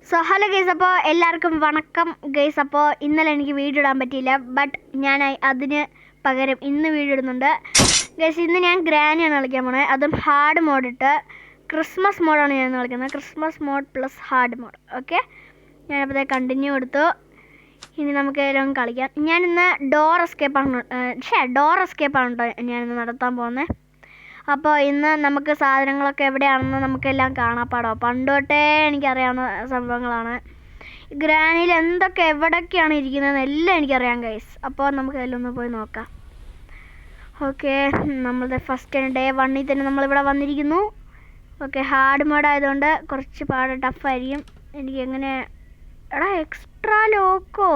So hello guys, അപ്പോൾ എല്ലാവർക്കും വണക്കം ഗൈസ്. അപ്പോൾ ഇന്നലെ എനിക്ക് വീഡിയോ ഇടാൻ പറ്റിയില്ല, ബട്ട് ഞാൻ അതിന് പകരം ഇന്ന് വീഡിയോ ഇടുന്നുണ്ട് ഗൈസ്. ഇന്ന് ഞാൻ ഗ്രാനിയാണ് കളിക്കാൻ പോണത്, അതും ഹാർഡ് മോഡ് ഇട്ട്. ക്രിസ്മസ് മോഡാണ് ഞാൻ കളിക്കുന്നത്, Christmas mode plus hard mode. Okay, ഞാനപ്പോൾ കണ്ടിന്യൂ എടുത്തു. ഇനി നമുക്ക് എല്ലാം കളിക്കാം. ഞാനിന്ന് ഡോർ എസ്കേപ്പാണ് കേട്ടോ ഞാനിന്ന് നടത്താൻ പോകുന്നത്. അപ്പോൾ ഇന്ന് നമുക്ക് സാധനങ്ങളൊക്കെ എവിടെയാണെന്ന് നമുക്കെല്ലാം കാണാപ്പാടോ. പണ്ടോട്ടേ എനിക്കറിയാവുന്ന സംഭവങ്ങളാണ്. ഗ്രാനിയിൽ എന്തൊക്കെ എവിടെയൊക്കെയാണ് ഇരിക്കുന്നതെന്ന് എല്ലാം എനിക്കറിയാം ഗൈസ്. അപ്പോൾ നമുക്ക് എല്ലാം ഒന്ന് പോയി നോക്കാം. ഓക്കെ, നമ്മളുടെ ഫസ്റ്റ് ഡേ 1 തന്നെ നമ്മളിവിടെ വന്നിരിക്കുന്നു. ഓക്കെ, ഹാർഡ് മോഡ് ആയതുകൊണ്ട് കുറച്ച് പാട് ടഫായിരിക്കും. എനിക്കെങ്ങനെ എക്സ്ട്രാ ലോക്കോ,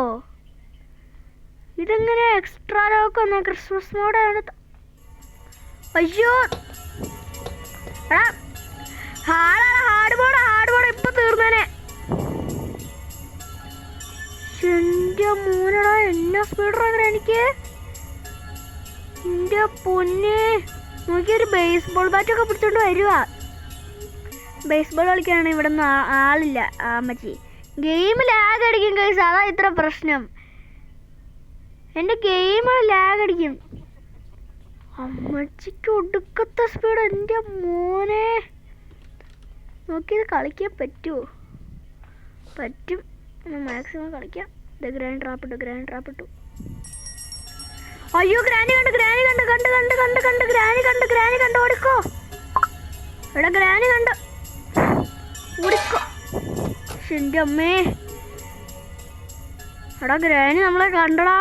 ഇതെങ്ങനെ എക്സ്ട്രാ ലോക്കോ എന്നാ ക്രിസ്മസ് മോഡ് ആയതുകൊണ്ട്. അയ്യോ ഹാർഡ് മോഡ് ഇപ്പൊ തീർന്നേനെ. എന്റെ മോനടാ, എന്നാ സ്പീഡാ എനിക്ക്. എന്റെ പൊന്നെ, നോക്കിയൊരു ബേസ്ബോൾ ബാറ്റൊക്കെ പിടിച്ചോണ്ട് വരുവാ. ബേസ്ബോൾ കളിക്കാണ് ഇവിടെ ഒന്നും ആളില്ല. അമ്മച്ചി ഗെയിം ലാഗ് അടിക്കും ഗൈസ്, അതാ ഇത്ര പ്രശ്നം. എൻ്റെ ഗെയിം ലാഗ് അടിക്കും. അമ്മച്ചിക്ക് ഒടുക്കത്തെ സ്പീഡ്. എൻ്റെ മോനെ, നോക്കിയത് കളിക്കാൻ പറ്റുമോ? പറ്റും, മാക്സിമം കളിക്കാം. ഗ്രാൻഡ് ട്രാപ്പ് ഇട്ടു. അയ്യോ, ഗ്രാനി കണ്ട് ഓടിക്കോ. ഇവിടെ ഗ്രാനി കണ്ട് ഓടിക്കോ. എൻ്റെ അമ്മേ, എടാ ഗ്രാനി നമ്മളെ കണ്ടടാ.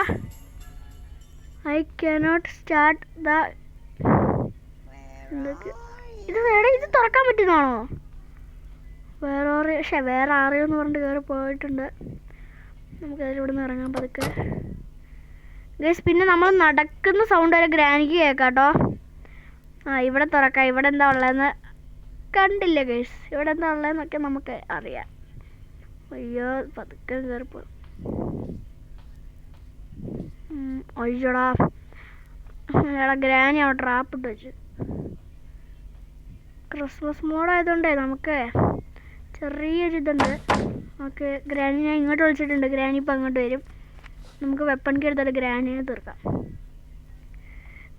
I cannot start the ഇത് തുറക്കാൻ പറ്റുന്നതാണോ? വേറെ ആരെയോ എന്ന് പറഞ്ഞിട്ട് കയറി പോയിട്ടുണ്ട്. നമുക്കതിൽ ഇവിടെ നിന്ന് ഇറങ്ങാൻ പതുക്കെ ഗൈസ്. പിന്നെ നമ്മൾ നടക്കുന്ന സൗണ്ട് വരെ ഗ്രാനിക്ക് കേൾക്കാട്ടോ. ഇവിടെ തുറക്കാം. ഇവിടെ എന്താ ഉള്ളതെന്ന് കണ്ടില്ല ഗൈസ്. ഇവിടെ എന്താ ഉള്ളതെന്നൊക്കെ നമുക്ക് അറിയാം. അയ്യോ, പതുക്കെ കയറിപ്പോ. അയ്യോടാ, ഗ്രാനി അവിടെ ട്രാപ്പ് ഇട്ട് വെച്ചു. ക്രിസ്മസ് മോഡായതുകൊണ്ടേ നമുക്ക് ചെറിയൊരിതുണ്ട്. ഓക്കെ, ഗ്രാനി ഞാൻ ഇങ്ങോട്ട് വിളിച്ചിട്ടുണ്ട്. ഗ്രാനി ഇപ്പം അങ്ങോട്ട് വരും. നമുക്ക് വെപ്പൺ കീ എടുത്തിട്ട് ഗ്രാനിനെ തീർക്കാം.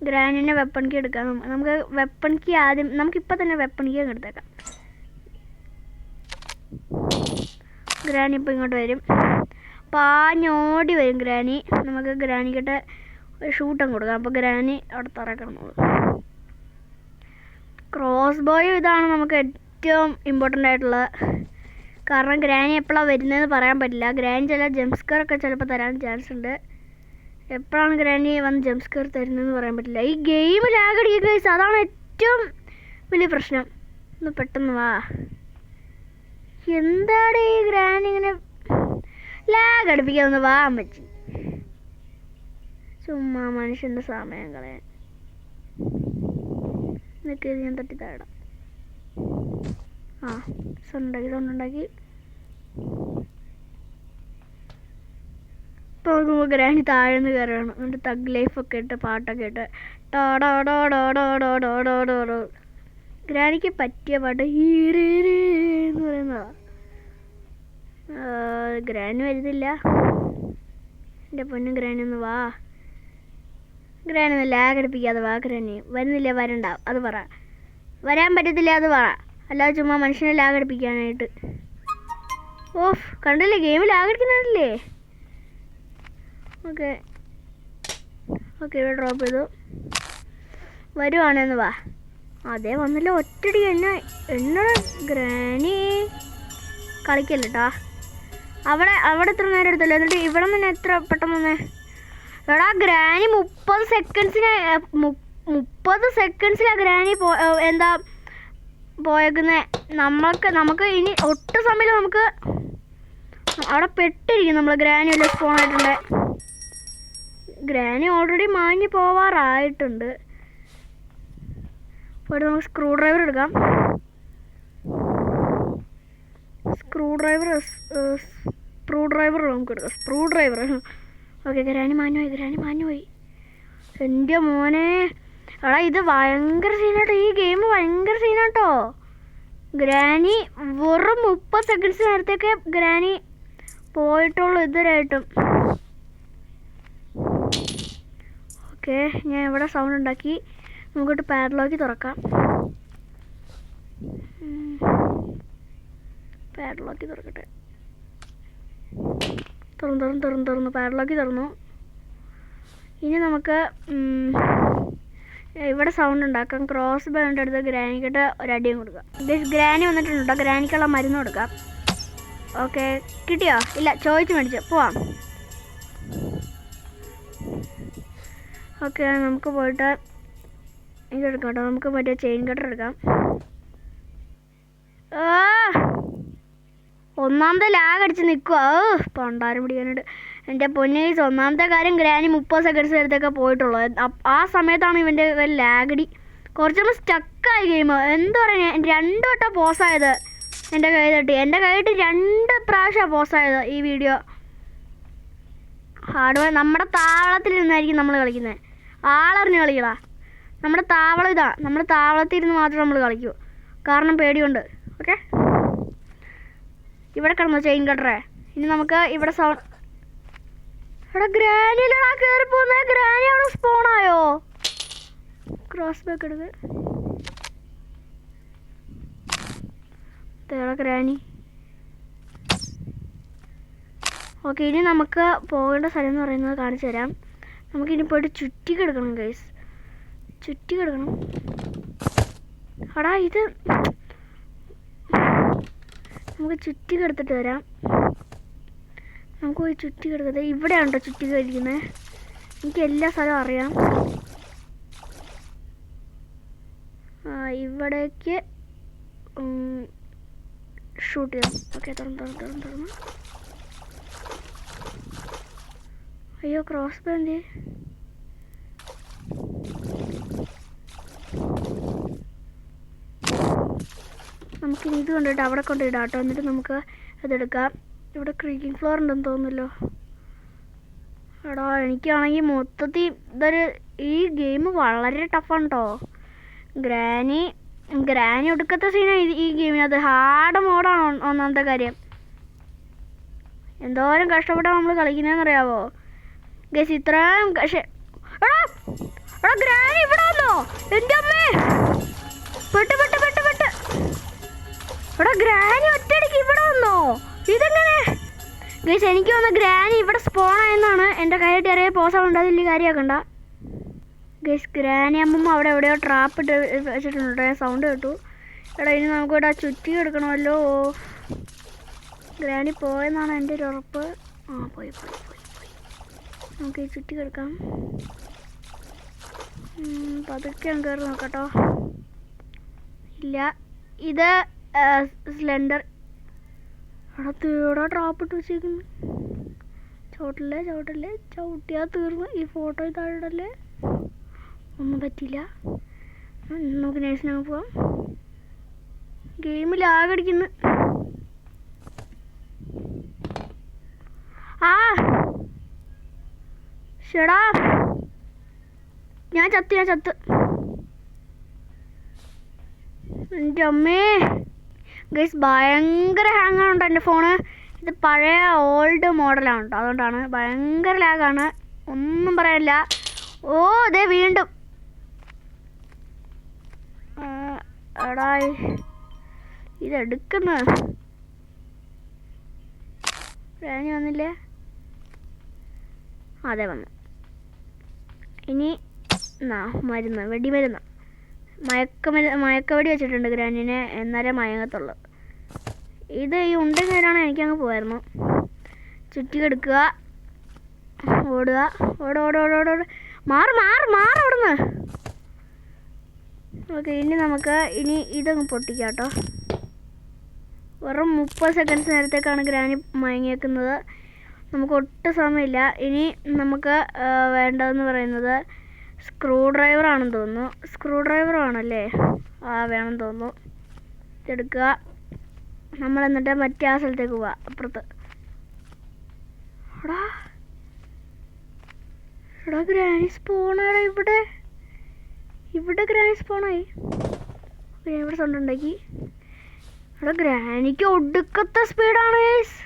ഗ്രാനിനെ വെപ്പൺ കീ എടുക്കാം. നമുക്ക് വെപ്പൺ കീ ആദ്യം, നമുക്കിപ്പോൾ തന്നെ വെപ്പൺ കീ അങ്ങ് എടുത്തേക്കാം. ഗ്രാനി ഇപ്പം ഇങ്ങോട്ട് വരും. പാഞ്ഞോടി വരും ഗ്രാനി. നമുക്ക് ഗ്രാനിക്കിട്ട് ഒരു ഷൂട്ടം കൊടുക്കാം. അപ്പോൾ ഗ്രാനി അവിടെ തറക്കിടന്നോളൂ. ക്രോസ് ബോയും ഇതാണ് നമുക്ക് ഏറ്റവും ഇമ്പോർട്ടൻ്റ് ആയിട്ടുള്ളത്. കാരണം ഗ്രാനി എപ്പോഴാണ് വരുന്നതെന്ന് പറയാൻ പറ്റില്ല. ഗ്രാനി ചില ജംസ്കറൊക്കെ ചിലപ്പോൾ തരാൻ ചാൻസ് ഉണ്ട്. എപ്പോഴാണ് ഗ്രാനി വന്ന് ജംസ്കർ തരുന്നതെന്ന് പറയാൻ പറ്റില്ല. ഈ ഗെയിം ലാഗ് അടിക്കുക ഗൈസ്, അതാണ് ഏറ്റവും വലിയ പ്രശ്നം. ഒന്ന് പെട്ടെന്ന് വാ. എന്താണ് ഈ ഗ്രാനി ഇങ്ങനെ ലാഗ് അടുപ്പിക്കാന്ന്? വാ അമ്മച്ചി, ചുമ്മാ മനുഷ്യൻ്റെ സമയം കളയാൻ. ഇതൊക്കെ ഞാൻ തട്ടി താഴാം. സൗണ്ടുണ്ടാക്കി. ഇപ്പോൾ നമുക്ക് ഗ്രാനി താഴ്ന്ന് കയറുകയാണ്. എന്നിട്ട് തഗ് ലൈഫൊക്കെ ഇട്ട് പാട്ടൊക്കെ ഇട്ട് ടോടോടോടോടോടോടോടോടോ. ഗ്രാനിക്ക് പറ്റിയ പാട്ട് എന്ന് പറയുന്നതാണ്. ഗ്രാനി വരുന്നില്ല. എൻ്റെ പൊന്നും ഗ്രാനി ഒന്ന് വാ. ഗ്രാനി ഒന്ന് ലാഗ് അടിപ്പിക്കാതെ വാ. ഗ്രാനി വരുന്നില്ല, വരണ്ട അത് പറ. വരാൻ പറ്റത്തില്ല അത് പറ, അല്ലാതെ ചുമ്മാ മനുഷ്യനെ ലാഗ് അടിപ്പിക്കാനായിട്ട്. ഓഫ്, കണ്ടില്ലേ ഗെയിം ലാഗ് അടിക്കുന്നില്ലേ? ഓക്കെ, ഇവിടെ ഡ്രോപ്പ് ചെയ്തു. വരുവാണെന്ന് വാ. അതേ വന്നില്ല, ഒറ്റടി എന്നോട് ഗ്രാനി കളിക്കല്ലേട്ടാ. അവിടെ എത്ര നേരം എടുത്തല്ലോ, എന്നിട്ട് ഇവിടെ നിന്ന് എത്ര പെട്ടെന്ന് തന്നെ. എടാ ഗ്രാനി 30 സെക്കൻഡ്സിലാണ് ഗ്രാനി എന്താ പോയേക്കുന്നത്. നമുക്ക് ഇനി ഒട്ടും സമയം നമുക്ക് അവിടെ പെട്ടിരിക്കും നമ്മൾ. ഗ്രാനി വല്ല സ്പോണായിട്ടുണ്ട്. ഗ്രാനി ഓൾറെഡി മാഞ്ഞ് പോവാറായിട്ടുണ്ട്. അപ്പോൾ നമുക്ക് സ്ക്രൂ ഡ്രൈവർ എടുക്കാം. സ്ക്രൂ ഡ്രൈവർ നമുക്ക് എടുക്കാം. Screw driver. ഓക്കെ, ഗ്രാനി മാഞ്ഞുപോയി. എൻ്റെ മോനെ, എടാ ഇത് ഭയങ്കര സീനാട്ടോ. ഈ ഗെയിം ഭയങ്കര സീനാട്ടോ. ഗ്രാനി വെറും 30 സെക്കൻഡ്സ് നേരത്തേക്ക് ഗ്രാനി പോയിട്ടുള്ളൂ ഇതുവരെയായിട്ടും. ഓക്കെ, ഞാൻ ഇവിടെ സൗണ്ട് ഉണ്ടാക്കി. നമുക്കിട്ട് പാഡ്ലോക്ക് തുറക്കാം. പാഡ്ലോക്ക് തുറക്കട്ടെ. തുറന്നു പാഡ്ലോക്ക് തുറന്നു. ഇനി നമുക്ക് ഇവിടെ സൗണ്ട് ഉണ്ടാക്കാം. ക്രോസ് ബോയുടെ അടുത്ത് ഗ്രാനിക്കിട്ട് ഒരടിയും കൊടുക്കാം. ഗ്രാനി വന്നിട്ടുണ്ട് കേട്ടോ. ഗ്രാനിക്കുള്ള മരുന്ന് കൊടുക്കാം. ഓക്കെ, കിട്ടിയോ? ഇല്ല, ചോദിച്ചു മേടിച്ചു. പോവാം. ഓക്കെ, നമുക്ക് പോയിട്ട് ഇതെടുക്കാം കേട്ടോ. നമുക്ക് മറ്റേ ചെയിൻ കട്ടർ എടുക്കാം. ഒന്നാമത്തെ ലാഗ് അടിച്ച് നിൽക്കുക. പണ്ടാരം പിടിക്കാനായിട്ട്. എൻ്റെ പൊന്നേസ്, ഒന്നാമത്തെ കാര്യം ഗ്രാനി 30 സെക്കൻഡ്സ് നേരത്തൊക്കെ പോയിട്ടുള്ളൂ. ആ സമയത്താണ് ഇവൻ്റെ ലാഗടി കുറച്ചൊന്ന് സ്റ്റക്കായി ഗെയിം. എന്താ പറയുക, 2 വട്ടം പോസായത് എൻ്റെ കൈ തട്ടി. എൻ്റെ കൈയിട്ട് 2 പ്രാവശ്യമാണ് പോസായത് ഈ വീഡിയോ. ഹാർഡ്വെയർ നമ്മുടെ താവളത്തിൽ ഇരുന്നായിരിക്കും നമ്മൾ കളിക്കുന്നത്. ആളറിഞ്ഞ് കളിക്കടാ. നമ്മുടെ താവളം ഇതാ. നമ്മുടെ താവളത്തിൽ ഇരുന്ന് മാത്രം നമ്മൾ കളിക്കൂ. കാരണം പേടിയുണ്ട്. ഓക്കെ, ഇവിടെ കിടന്നോ ചെയിൻ കട്ടറേ. ഇനി നമുക്ക് ഇവിടെ സൗണ്ട്. എടാ ഗ്രാനിയിലടാ കയറി പോകുന്നത്. ഗ്രാനി അവിടെ സ്പോണായോ? ക്രോസ് ബാക്ക് എടുക്ക്. തേടാ ഗ്രാനി. ഓക്കെ, ഇനി നമുക്ക് പോകേണ്ട സ്ഥലം എന്ന് പറയുന്നത് കാണിച്ചു തരാം. നമുക്കിനി പോയിട്ട് ചുറ്റി കിടക്കണം ഗൈസ്. ചുറ്റി കിടക്കണം. എടാ ഇത് നമുക്ക് ചുറ്റി കിടത്തിട്ട് വരാം. നമുക്ക് പോയി ചുറ്റി കിടക്കുന്നത്. ഇവിടെയാണ് കേട്ടോ ചുറ്റി കഴിക്കുന്നത്. എനിക്ക് എല്ലാ സ്ഥലവും അറിയാം. ഇവിടേക്ക് ഷൂട്ട് ചെയ്യാം. ഓക്കെ, തുറന്നു. അയ്യോ, ക്രോസ് ബോ എന്തേ? നമുക്കിനി ഇത് കൊണ്ടിട്ട് അവിടെ കൊണ്ടിടാം കേട്ടോ. എന്നിട്ട് നമുക്ക് അതെടുക്കാം. ഇവിടെ ക്രീക്കിംഗ് ഫ്ലോർ ഉണ്ടെന്ന് തോന്നുന്നല്ലോ. എടാ എനിക്കാണെങ്കിൽ മൊത്തത്തിൽ ഈ ഗെയിം വളരെ ടഫാണ് കേട്ടോ. ഗ്രാനി ഒടുക്കത്തെ സീനാണ് ഈ ഗെയിമിനകത്ത്. ഹാർഡ് മോഡാണ് ഒന്നാമത്തെ കാര്യം. എന്തോരം കഷ്ടപ്പെട്ടാണ് നമ്മൾ കളിക്കുന്നതെന്നറിയാവോ ഗൈസ്. ഇത്രയും ഗ്രാനി ഇവിടെ വന്നോ? എൻ്റെ അമ്മേ, പെട്ട്. എടാ ഗ്രാനി ഒറ്റയടിക്ക് ഇവിടെ വന്നോ? ഇതെങ്ങനെ ഗൈസ്? എനിക്ക് തോന്നുന്നു ഗ്രാനി ഇവിടെ സ്പോണായെന്നാണ്. എൻ്റെ കൈയിട്ട് അറിയാൻ പോസാവുണ്ട്. അതിൽ കാര്യമാക്കണ്ട ഗൈസ്. ഗ്രാനി അമ്മ അവിടെ എവിടെയോ ട്രാപ്പ് ഇട്ട് വെച്ചിട്ടുണ്ട്. സൗണ്ട് കേട്ടു. എടാ ഇനി നമുക്കിവിടെ ചുറ്റി എടുക്കണമല്ലോ. ഗ്രാനി പോയെന്നാണ് എൻ്റെ ഒരു ഉറപ്പ്. പോയി. നമുക്ക് ഈ ചുറ്റി കിടക്കാം. പതുക്കെ കയറി നോക്കട്ടോ. ഇല്ല, ഇത് സ്ലെൻഡർ. അവിടെ തീടാ ട്രാപ്പ് ഇട്ട് വെച്ചേക്കുന്നു. ചവിട്ടല്ലേ ചവിട്ടിയാൽ തീർന്നു. ഈ ഫോട്ടോ താഴെ ഒന്നും പറ്റില്ല. നമുക്ക് നേഴ്സിനങ്ങ് പോവാം. ഗെയിമിൽ ആകടിക്കുന്നു. ഷെടാ, ഞാൻ ചത്ത്. എൻ്റെ അമ്മേ ഗൈസ്, ഭയങ്കര ഹാങ്ങാണ് കേട്ടോ എൻ്റെ ഫോണ്. ഇത് പഴയ ഓൾഡ് മോഡലാണ് കേട്ടോ. അതുകൊണ്ടാണ് ഭയങ്കര ലാഗാണ്. ഒന്നും പറയാനില്ല. അതെ വീണ്ടും. എടാ ഇതെടുക്കുന്ന ഗ്രാനി വന്നില്ലേ? അതെ വന്നു. ഇനി മരുന്ന്, വെടിമരുന്ന്, മയക്കവെടി വെച്ചിട്ടുണ്ട് ഗ്രാനിനെ. എന്നാലേ മയങ്ങത്തുള്ളൂ. ഇത് ഈ ഉണ്ടെങ്കിലാണ് എനിക്കങ്ങ് പോയായിരുന്നു. ചുറ്റി കെടുക്കുക. ഓടുക. ഓട്. മാറ് അവിടുന്ന്. ഓക്കെ, ഇനി ഇതങ്ങ് പൊട്ടിക്കാം കേട്ടോ. വെറും 30 സെക്കൻഡ്സ് നേരത്തേക്കാണ് ഗ്രാനി മയങ്ങിയേക്കുന്നത്. നമുക്ക് ഒട്ടും സമയമില്ല. ഇനി നമുക്ക് വേണ്ടതെന്ന് പറയുന്നത് സ്ക്രൂ ഡ്രൈവർ ആണെന്ന് തോന്നുന്നു. സ്ക്രൂ ഡ്രൈവർ ആണല്ലേ? വേണമെന്ന് തോന്നുന്നു. ഇതെടുക്കുക. നമ്മൾ എന്നിട്ട് മറ്റേ ആ സ്ഥലത്തേക്ക് പോവാ, അപ്പുറത്ത്. എടാ ഗ്രാനി സ്പോണാടാ ഇവിടെ ഗ്രാനി സ്പോണായി. ഇവിടെ സൗണ്ട് ഉണ്ടാക്കി. അവിടെ ഗ്രാനിക്ക് ഒടുക്കത്തെ സ്പീഡാണ് ഗൈസ്.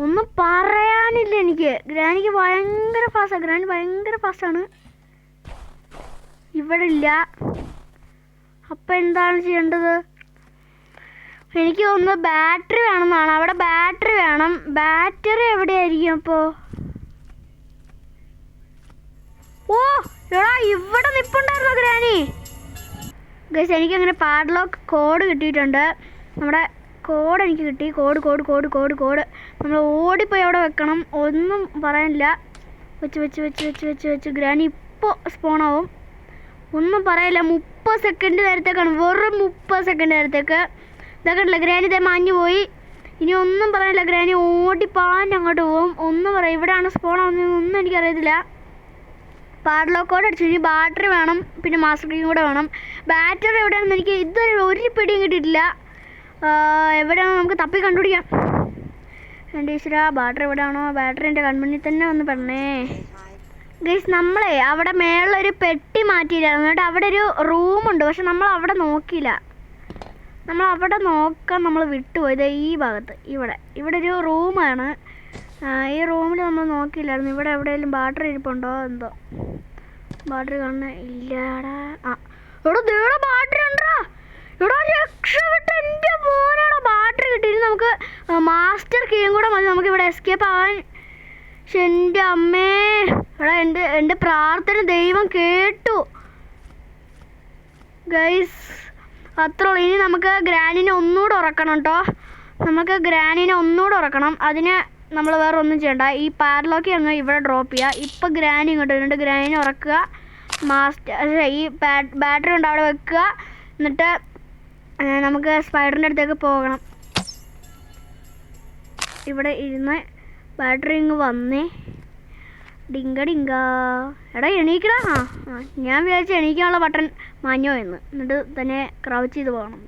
ഒന്നും പറയാനില്ല എനിക്ക്. ഗ്രാനിക്ക് ഭയങ്കര ഫാസ്റ്റാണ്. ഗ്രാനി ഭയങ്കര ഫാസ്റ്റാണ്. ഇവിടെ ഇല്ല. അപ്പം എന്താണ് ചെയ്യേണ്ടത്? എനിക്ക് തോന്നുന്നത് ബാറ്ററി വേണമെന്നാണ്. അവിടെ ബാറ്ററി വേണം. ബാറ്ററി എവിടെയായിരിക്കും അപ്പോൾ? ഓ എടാ ഇവിടെ നിൽപ്പുണ്ടായിരുന്നോ ഗ്രാനി? ഗൈസ് എനിക്കങ്ങനെ പാഡ്ലോക്ക് കോഡ് കിട്ടിയിട്ടുണ്ട്. നമ്മുടെ കോഡ് എനിക്ക് കിട്ടി. Code code code code code നമ്മൾ ഓടിപ്പോയി അവിടെ വെക്കണം. ഒന്നും പറയാനില്ല. വെച്ച് വെച്ച് വെച്ച് വെച്ച് വെച്ച് വെച്ച് ഗ്രാനി ഇപ്പോൾ സ്പോണാവും. ഒന്നും പറയില്ല. 30 സെക്കൻഡ് നേരത്തേക്കാണ്. വെറും 30 സെക്കൻഡ് നേരത്തേക്ക്. ഇതൊക്കെ ഉണ്ടല്ലോ ഗ്രാനി ഇതേ മാഞ്ഞു പോയി. ഇനി ഒന്നും പറയാനില്ല. ഗ്രാനി ഓടിപ്പാഞ്ഞ് അങ്ങോട്ട് പോകും. ഒന്നും പറയാം. ഇവിടെയാണ് സ്പോണാവുന്നതൊന്നും എനിക്കറിയത്തില്ല. പാഡ്ലോക്ക് കോഡ് അടിച്ചു. ഇനി ബാറ്ററി വേണം. പിന്നെ മാസ്റ്റർ കീ കൂടെ വേണം. ബാറ്ററി എവിടെയാണെന്ന് എനിക്ക് ഇതുവരെ ഒരു പിടിയും കിട്ടിയിട്ടില്ല. എവിടെയാണോ നമുക്ക് തപ്പി കണ്ടുപിടിക്കാം. എൻ്റെ ഈശ്വരാ ബാറ്ററി എവിടെയാണോ? ബാറ്ററി എൻ്റെ കൺമുന്നിൽ തന്നെ വന്ന് പെടണേ. ഗൈസ് നമ്മളെ അവിടെ മേളിലൊരു പെട്ടി മാറ്റിയില്ലായിരുന്നു. എന്നിട്ട് അവിടെ ഒരു റൂമുണ്ട്. പക്ഷെ നമ്മൾ അവിടെ നോക്കിയില്ല. നമ്മൾ അവിടെ നോക്കാൻ നമ്മൾ വിട്ടുപോയത് ഈ ഭാഗത്ത്. ഇവിടെ ഒരു റൂമാണ്. ഈ റൂമിൽ നമ്മൾ നോക്കിയില്ലായിരുന്നു. ഇവിടെ എവിടെയെങ്കിലും ബാറ്ററി ഇരിപ്പുണ്ടോ എന്തോ. ബാറ്ററി കാണുന്ന ഇല്ലാടാ. എടാ ദേടാ ബാറ്ററി ഉണ്ടോ? എടാ രക്ഷപ്പെട്ട എൻ്റെ മോനാടാ ബാറ്ററി കിട്ടി. ഇനി നമുക്ക് മാസ്റ്റർ കീയും കൂടെ മതി നമുക്ക് ഇവിടെ എസ്കേപ്പ് ആവാൻ. പക്ഷെ എൻ്റെ അമ്മേ എടാ എൻ്റെ പ്രാർത്ഥന ദൈവം കേട്ടു ഗൈസ്. അത്രേ ഉള്ളൂ. ഇനി നമുക്ക് ഗ്രാനിനെ ഒന്നുകൂടെ ഉറക്കണം കേട്ടോ. നമുക്ക് ഗ്രാനിനെ ഒന്നുകൂടെ ഉറക്കണം. അതിന് നമ്മൾ വേറെ ഒന്നും ചെയ്യണ്ട. ഈ പാഡ്ലോക്ക് അങ്ങ് ഇവിടെ ഡ്രോപ്പ് ചെയ്യുക. ഇപ്പം ഗ്രാനി ഇങ്ങോട്ട് വരുന്നുണ്ട്. ഗ്രാനിനെ ഉറക്കുക. ഈ ബാറ്ററി കൊണ്ട് അവിടെ വെക്കുക. എന്നിട്ട് നമുക്ക് സ്പൈഡറിൻ്റെ അടുത്തേക്ക് പോകണം. ഇവിടെ ഇരുന്ന് ബാറ്ററി ഇങ്ങ് വന്നേ. ഡിങ്ക ഡിങ്ക എടാ എണീക്കടാ. ഞാൻ വിചാരിച്ചു എണീക്കാനുള്ള ബട്ടൺ മാഞ്ഞോ എന്ന്. എന്നിട്ട് തന്നെ ക്രൗച്ച് ചെയ്ത് പോകണം.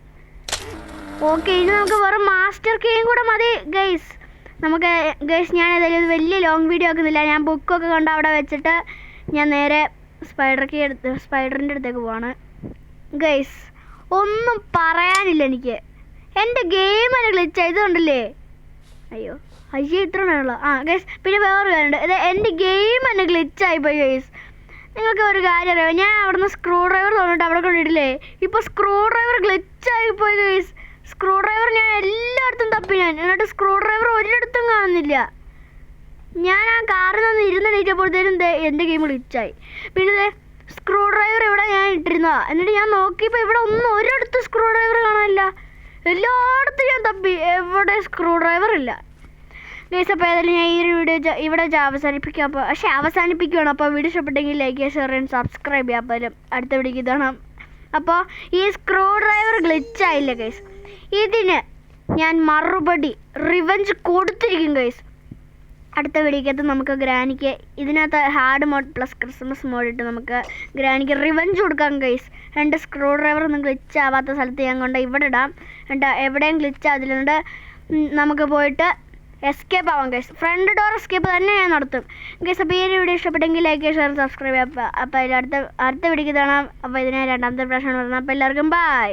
ഓക്കെ ഇനി നമുക്ക് വെറും മാസ്റ്റർ കീയും കൂടെ മതി ഗൈസ്. നമുക്ക് ഗൈസ് ഞാൻ ഏതായാലും വലിയ ലോങ് വീഡിയോ ആക്കുന്നില്ല. ഞാൻ ബുക്കൊക്കെ കൊണ്ട് അവിടെ വെച്ചിട്ട് ഞാൻ നേരെ സ്പൈഡറിൻ്റെ അടുത്തേക്ക് പോവാണ് ഗൈസ്. ഒന്നും പറയാനില്ല എനിക്ക്. എൻ്റെ ഗെയിം തന്നെ ഗ്ലിച്ച് ആയതുകൊണ്ടല്ലേ. അയ്യോ ഇത്ര വേണമല്ലോ. ഗൈസ് പിന്നെ വേറൊരു കാര്യമുണ്ട്. ഇത് എൻ്റെ ഗെയിം തന്നെ ഗ്ലിച്ചായിപ്പോയി ഗൈസ്. നിങ്ങൾക്ക് ഒരു കാര്യം അറിയാമോ? ഞാൻ അവിടുന്ന് സ്ക്രൂ ഡ്രൈവർ തോന്നിട്ട് അവിടെ കൊണ്ടിട്ടില്ലേ. ഇപ്പോൾ സ്ക്രൂ ഡ്രൈവർ ഗ്ലിച്ചായിപ്പോയി ഗൈസ്. സ്ക്രൂ ഡ്രൈവർ ഞാൻ എല്ലായിടത്തും തപ്പി എന്നിട്ട് സ്ക്രൂ ഡ്രൈവർ ഒരിടത്തും കാണുന്നില്ല. ഞാൻ ആ കാറിൽ നിന്ന് ഇരുന്നെണീറ്റപ്പോഴത്തേനും എൻ്റെ ഗെയിം ഗ്ലിച്ചായി. പിന്നെ സ്ക്രൂ ഡ്രൈവർ ഇവിടെ ഞാൻ ഇട്ടിരുന്നതാണ്. എന്നിട്ട് ഞാൻ നോക്കിയപ്പോൾ ഇവിടെ ഒരിടത്തും സ്ക്രൂ ഡ്രൈവർ കാണാനില്ല. എല്ലായിടത്തും ഞാൻ തപ്പി. എവിടെ സ്ക്രൂ ഡ്രൈവർ ഇല്ല ഗൈസ്. അപ്പോൾ ഏതായാലും ഞാൻ ഈ ഒരു വീഡിയോ ഇവിടെ അവസാനിപ്പിക്കുകയാണ്. അപ്പോൾ വീഡിയോ ഇഷ്ടപ്പെട്ടെങ്കിൽ ലൈക്ക് ചെയ്യുക, ഷെയർ ചെയ്യാൻ, സബ്സ്ക്രൈബ് ചെയ്യാം. അപ്പോൾ അടുത്ത വീഡിയോക്ക് ഇതാണ്. അപ്പോൾ ഈ സ്ക്രൂ ഡ്രൈവർ ഗ്ലിച്ചായില്ല ഗൈസ്. ഇതിന് ഞാൻ മറുപടി റിവെഞ്ച് കൊടുത്തിരിക്കും ഗൈസ്. അടുത്ത വീഡിയോക്കകത്ത് നമുക്ക് ഗ്രാനിക്ക് ഇതിനകത്ത് hard mode plus Christmas mode ഇട്ട് നമുക്ക് ഗ്രാനിക്ക് റിവെഞ്ച് കൊടുക്കാം ഗൈസ്. രണ്ട് സ്ക്രൂ ഡ്രൈവർ ഒന്നും ഗ്ലിച്ച് ആവാത്ത സ്ഥലത്ത് ഞാൻ കൊണ്ട് ഇവിടെ ഇടാം. എന്നിട്ട് എവിടെയും ഗ്ലിച്ച് ആതിലുണ്ട് നമുക്ക് പോയിട്ട് എസ്കേപ്പ് ആവാം ഗൈസ്. ഫ്രണ്ട് ഡോർ എസ്കേപ്പ് തന്നെ ഞാൻ നടത്തും ഗൈസ്. അപ്പോൾ ഈ ഒരു വീഡിയോ ഇഷ്ടപ്പെട്ടെങ്കിൽ ലൈക്ക് ഷെയർ സബ്സ്ക്രൈബ് ചെയ്യാം. അപ്പോൾ അതിൽ അടുത്ത വീഡിയോക്ക് കാണാം. അപ്പോൾ ഇതിനെ രണ്ടാമത്തെ പ്രാവശ്യമാണ് വരുന്നത്. അപ്പോൾ എല്ലാവർക്കും ബൈ.